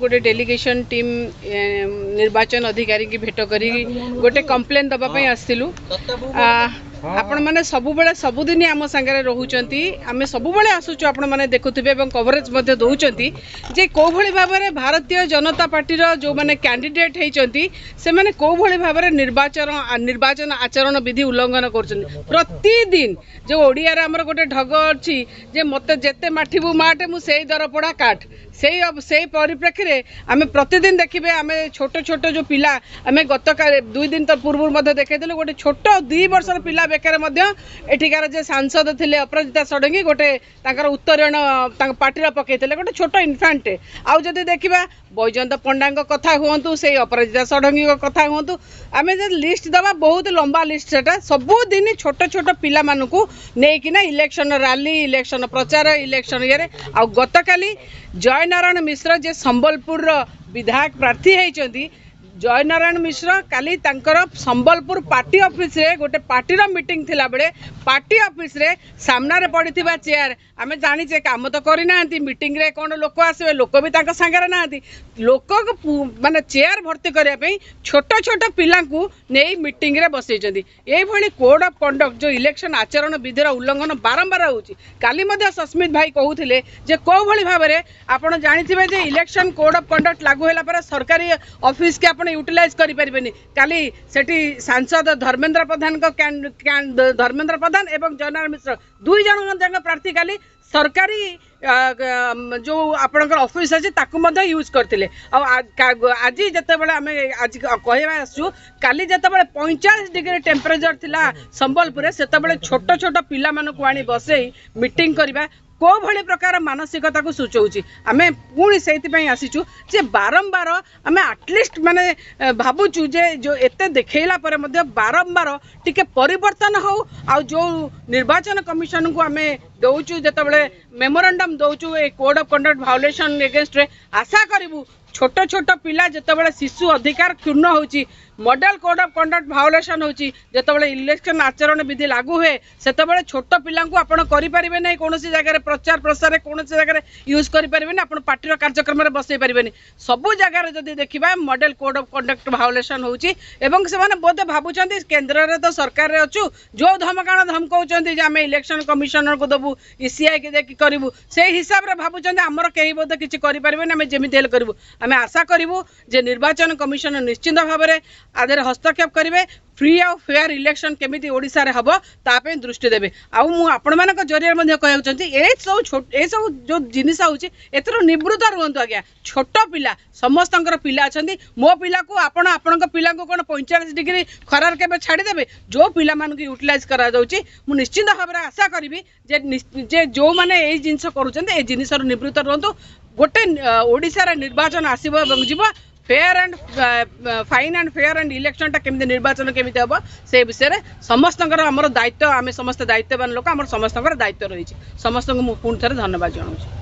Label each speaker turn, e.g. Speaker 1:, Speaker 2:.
Speaker 1: गोटे delegation team निर्वाचन अधिकारी की भेट करी गोटे कंप्लेन दबाई आसलु आपण मैंने सबुबले सबुदिन आम सांगे रोचंती आम सबुबले आसुचु आपण मैंने देखुथिबे एवं कवरेज मध्य दउचंती जे को भली भाव में भारतीय जनता पार्टी जो माने कैंडिडेट होती से माने को भली भाव में निर्वाचन आचरण विधि उल्लंघन कर प्रतिदिन जो ओडिया रे हमर गोटे ढग अछि जे मते जेते माठिबु माटे मु सेई दरपड़ा काट से परिप्रेक्षी में आम प्रतिदिन देखिए आम छोट छोट जो पिला आम गत 2 दिन तो पूर्व देखते गोटे छोट 2 वर्षर पिला बेकार एठिकार जे सांसद थे अपराजिता षडंगी गोटे उत्तरीण पार्टी पकईते गोटे छोट इनफांटे आउ जदि देखा बैजयंत पंडा कथा हूँ से अपराजिता षडंगी कथा हूँ आम लिस्ट दबा बहुत लंबा लिस्ट से सबुदिन छोट छोट पिला मानू नहीं इलेक्शन रैली इलेक्शन प्रचार इलेक्शन ये गत काली जय नारायण मिश्र जे संबलपुर विधायक प्रार्थी होती जय नारायण मिश्र काली संबलपुर पार्टी ऑफिस रे गोटे पार्टीर मीटिंग थिला बेले पार्टी ऑफिस रे सामना रे पड़िथिबा चेयर आमे जानिचे काम तो करि नांती मीटिंग रे कोन लोक आसे लोक भी ताका संगे नांती लोक माने चेयर भर्ती करिया पे छोट छोट पिला को नेई मीटिंग रे बसैचंदी एई भली कोड ऑफ कंडक्ट जो इलेक्शन आचरण विधिर उल्लंघन बारंबार होउची काली मध्ये सस्मित भाई कहूथिले जे को भली भाव रे आपण जानिथिबे जे इलेक्शन कोड ऑफ कंडक्ट लागू होला पर सरकारी ऑफिस के आपण यूटिलाइज करि परिबेनी काली सेठी सांसद धर्मेंद्र प्रधान को धर्मेंद्र प्रधान एवं जयनारायण मिश्र 2 जन प्रार्थी काली सरकारी जो आपणकर ऑफिस अच्छे ताकू यूज करते आज जिते आम आज कहवा आसु काली जिते 45 डिग्री टेम्परेचर थिला संबलपुर से छोट छोट पिला मानू आनी बसई मीटिंग करवा को भली प्रकार मानसिकता को सूचौची आमे पुणी से आसीचु जे बारंबार आमे एटलिस्ट माने भाबुचु जे जो एते देखैला पर मध्य बारंबार टिके परिवर्तन हो आ जो निर्वाचन कमिशन को आमे दउचु जतबले मेमोरेंडम दउचु a code of conduct violation against रे आशा करिवु छोट छोट पिला जितेबाला शिशु अधिकार क्षुण्ण होची model code of conduct violation होची जितेबाला इलेक्शन आचरण विधि लागू हुए सेतेबाला छोट पिला को आपण करि परिबे नै कोनोसी जगह रे प्रचार प्रसार कोनोसी जगह रे यूज करि परिबे नै आपण पार्टी रो कार्यक्रम रे बसै परिबे नै सबु जगह रे जदी देखिबा model code of conduct violation होची एवं से माने बोधे भाबुचंती केंद्र रे तो सरकार रे अछु जो धमकाण धमकाउचंती जे आमे इलेक्शन कमिशनर को दबु ईसीआई के देखि करिवु से हिसाब रे भाबुचंती हमर केही बोधे किछि करि परिबे नै आमे जेमिति हेल करिवु आमे आशा करिवु जे निर्वाचन कमिशन निश्चित भाव में आधे हस्तक्षेप करेंगे फ्री और फेयर इलेक्शन केमिति ओडिशा रे हबो तापे दृष्टि देबे आ मु आपण मानक जरिया मध्ये कहउ चंती ए सब जो जिनिस होची एतर निवृत्त रहंतु आज्ञा छोट पिला समस्तंकर पिला अछंती मो पिला को आपण आपनक पिला को कोन 45 डिग्री खरार केबे छाडी देबे जो पिला मान को यूटिलाइज करा जाउची मु निश्चित भाव में आशा करिवि जे जो माने ए जिंस करूचंती ए जिनिसर निवृत्त रहंतु गोटे ओडिशा रे निर्वाचन आसीबो एवं जीवो fair and fine and fair and election केमी निर्वाचन केमी हम से विषय में समस्त आम दायित्व आम समस्त दायित्ववान लोक आम समस्त दायित्व रही समस्त पुणी थे धन्यवाद जनाऊँ।